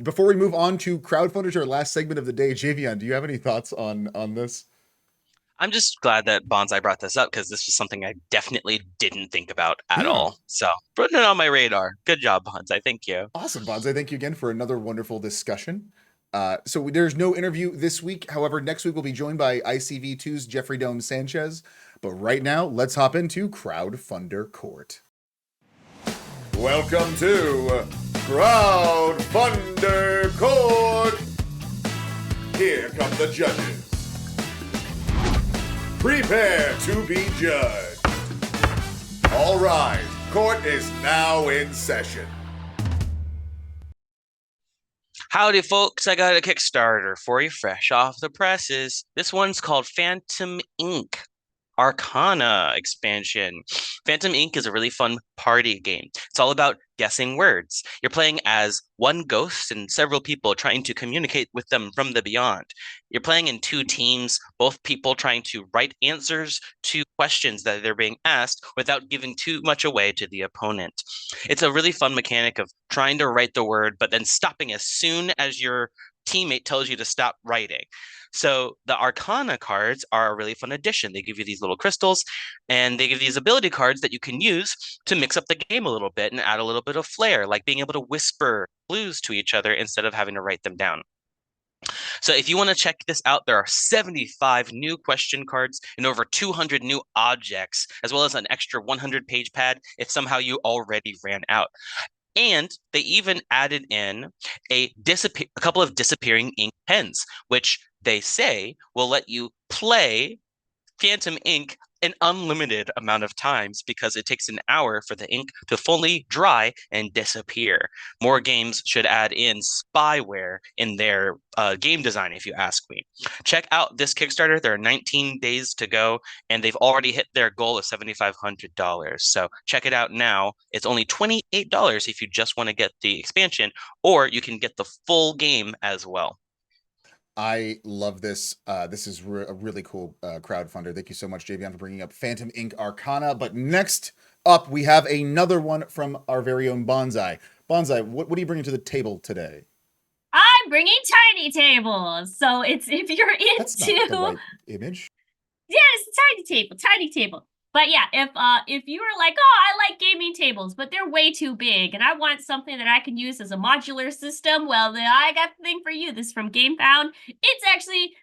Before we move on to crowdfunders, our last segment of the day, Javion, do you have any thoughts on this? I'm just glad that Bonsai brought this up because this was something I definitely didn't think about at Yeah. all. So putting it on my radar. Good job, Bonsai. Thank you. Awesome, Bonsai. Thank you again for another wonderful discussion. So there's no interview this week. However, next week we'll be joined by ICV2's Jeffrey Dome Sanchez. But right now, let's hop into Crowdfunder Court. Welcome to Crowdfunder Court. Here come the judges. Prepare to be judged. All right, court is now in session. Howdy, folks. I got a Kickstarter for you fresh off the presses. This one's called Phantom Inc. Arcana expansion. Phantom Inc. is a really fun party game. It's all about guessing words. You're playing as one ghost and several people trying to communicate with them from the beyond. You're playing in two teams, both people trying to write answers to questions that they're being asked without giving too much away to the opponent. It's a really fun mechanic of trying to write the word, but then stopping as soon as your teammate tells you to stop writing. So the Arcana cards are a really fun addition. They give you these little crystals, and they give these ability cards that you can use to mix up the game a little bit and add a little bit of flair, like being able to whisper clues to each other instead of having to write them down. So if you want to check this out, there are 75 new question cards and over 200 new objects, as well as an extra 100-page pad if somehow you already ran out. And they even added in a couple of disappearing ink pens, which they say will let you play Phantom Ink an unlimited amount of times because it takes an hour for the ink to fully dry and disappear. More games should add in spyware in their game design, if you ask me. Check out this Kickstarter. There are 19 days to go, and they've already hit their goal of $7,500. So check it out now. It's only $28 if you just want to get the expansion, or you can get the full game as well. I love this. This is a really cool crowdfunder. Thank you so much, Javion, for bringing up Phantom Inc. Arcana. But next up, we have another one from our very own Bonsai. Bonsai, what are you bringing to the table today? I'm bringing tiny tables. So it's if you're into That's not the right image. yeah, it's a tiny table. But yeah, if you were like, oh, I like gaming tables, but they're way too big, and I want something that I can use as a modular system, well, then I got the thing for you. This is from GameFound. It's actually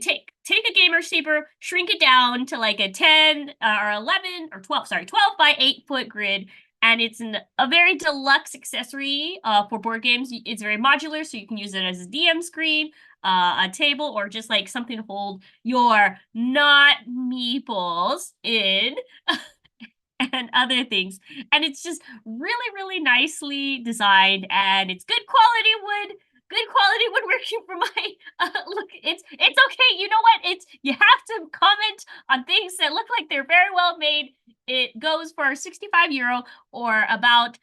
take a gamer saber, shrink it down to like a 10 or 11 or 12, 12 by 8 foot grid. And it's a very deluxe accessory for board games. It's very modular, so you can use it as a DM screen, a table, or just like something to hold your not meeples in. And and other things. And it's just really, really nicely designed, and it's good quality wood. Good quality woodworking for my look. It's okay. You know what? It's you have to comment on things that look like they're very well made. It goes for 65 euro, or about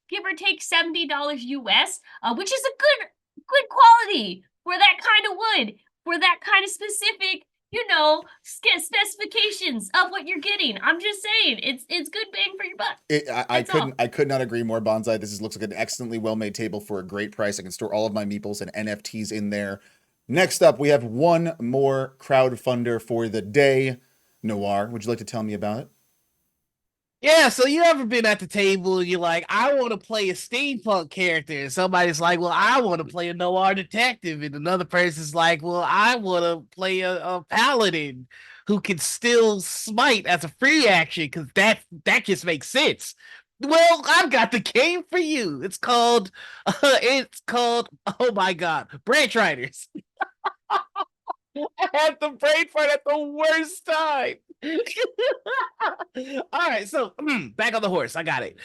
give or take $70 US, which is a good quality for that kind of wood, for that kind of specific, specifications of what you're getting. I'm just saying, it's good bang for your buck. I could not agree more, Bonsai. Looks like an excellently well-made table for a great price. I can store all of my meeples and NFTs in there. Next up, we have one more crowdfunder for the day. Noir, would you like to tell me about it? Yeah, so you ever been at the table and you're like, I want to play a steampunk character, and somebody's like, well, I want to play a noir detective, and another person's like, well, I want to play a paladin who can still smite as a free action because that just makes sense. Well, I've got the game for you. It's called oh my god, Branch Riders. I had the brain fart at the worst time. All right, so back on the horse. I got it.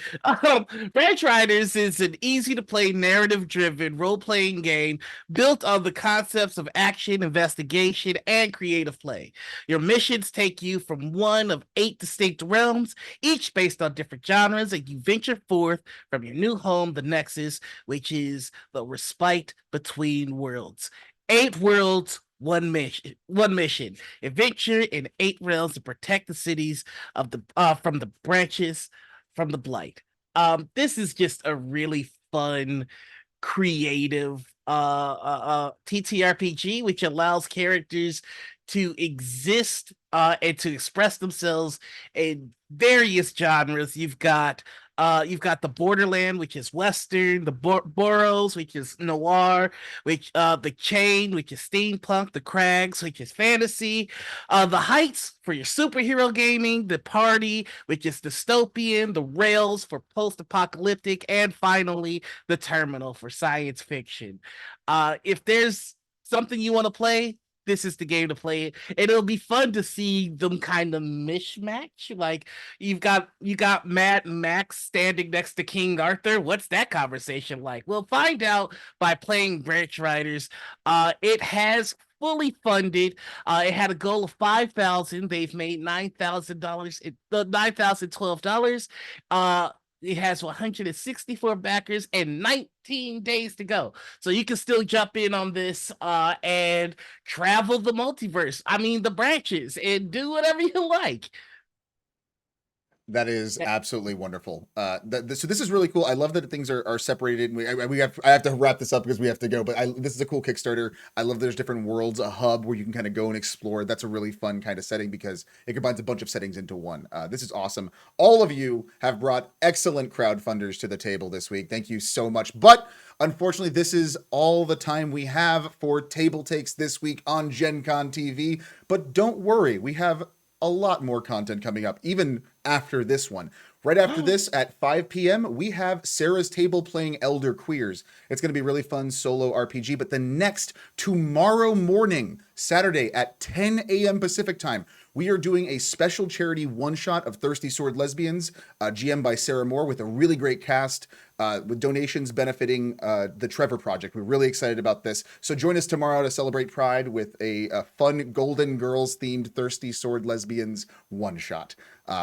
Branch Riders is an easy to play, narrative driven role playing game built on the concepts of action, investigation, and creative play. Your missions take you from one of 8 distinct realms, each based on different genres, and you venture forth from your new home, the Nexus, which is the respite between worlds. 8 worlds, one mission. One mission. Adventure in 8 realms to protect the cities of the from the branches from the blight. This is just a really fun, creative TTRPG, which allows characters to exist and to express themselves in various genres. You've got the Borderland, which is Western, the Boros, which is noir, which the Chain, which is steampunk, the Crags, which is fantasy, the Heights for your superhero gaming, the Party, which is dystopian, the Rails for post-apocalyptic, and finally the Terminal for science fiction. If there's something you want to play, this is the game to play it. And it'll be fun to see them kind of mishmatch. Like you got Mad Max standing next to King Arthur. What's that conversation like? We'll find out by playing Branch Riders. It has fully funded. It had a goal of 5,000. They've made $9,000. $9,012. It has 164 backers and 19 days to go. So you can still jump in on this and travel the multiverse. I mean, the branches, and do whatever you like. That is absolutely wonderful. So this is really cool. I love that things are separated. I have to wrap this up because we have to go. But this is a cool Kickstarter. I love there's different worlds, a hub where you can kind of go and explore. That's a really fun kind of setting because it combines a bunch of settings into one. This is awesome. All of you have brought excellent crowdfunders to the table this week. Thank you so much. But unfortunately, this is all the time we have for Table Takes this week on Gen Con TV. But don't worry, we have a lot more content coming up, even after this one. Right after this, at 5 p.m., we have Sarah's Table playing Elder Queers. It's going to be really fun solo RPG, but tomorrow morning, Saturday at 10 a.m. Pacific time, we are doing a special charity one-shot of Thirsty Sword Lesbians, GM by Sarah Moore, with a really great cast, with donations benefiting the Trevor Project. We're really excited about this. So join us tomorrow to celebrate Pride with a fun Golden Girls-themed Thirsty Sword Lesbians one-shot.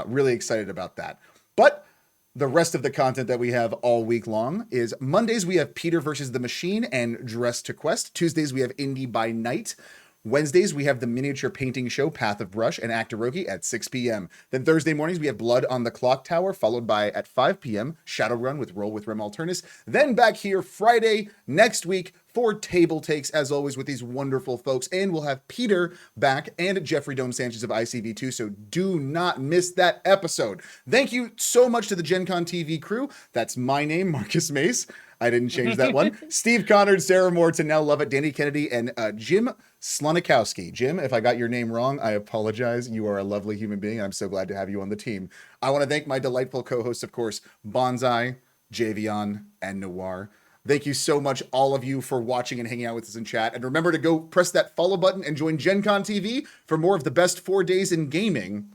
Really excited about that. But the rest of the content that we have all week long is Mondays, we have Peter versus the Machine and Dress to Quest. Tuesdays, we have Indie by Night. Wednesdays, we have the miniature painting show Path of Brush and Actoroki at 6 p.m. Then Thursday mornings, we have Blood on the Clock Tower, followed by at 5 p.m. Shadowrun with Roll with Rem Alternus. Then back here Friday next week for Table Takes, as always, with these wonderful folks. And we'll have Peter back and Jeffrey Dome Sanchez of ICV2, so do not miss that episode. Thank you so much to the Gen Con TV crew. That's my name, Marcus Mace. I didn't change that one. Steve Connard, Sarah Moore, Tanel Lovett, Danny Kennedy, and Jim Slonikowski. Jim, if I got your name wrong, I apologize. You are a lovely human being, and I'm so glad to have you on the team. I want to thank my delightful co-hosts, of course, Bonsai, Javion, and Noir. Thank you so much, all of you, for watching and hanging out with us in chat. And remember to go press that follow button and join Gen Con TV for more of the best 4 days in gaming.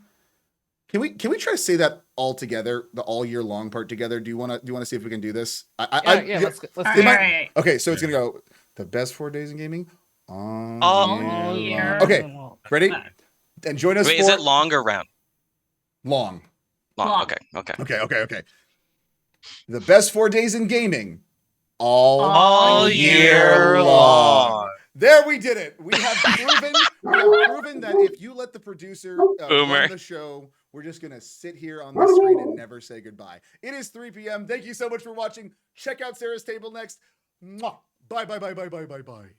Can we try to say that all together, the all year long part together? Do you want to see if we can do this? Yeah, let's All do right, They all might- right. Okay, so it's gonna go the best 4 days in gaming all All year year. long. Okay, ready? And join us Wait, for is it long or round? long. Long. Okay. Okay. The best 4 days in gaming all All year long. long. There, we did it. We have proven that if you let the producer Boomer. run the show, we're just gonna sit here on the screen and never say goodbye. It is 3 p.m. Thank you so much for watching. Check out Sarah's table next. Mwah. Bye.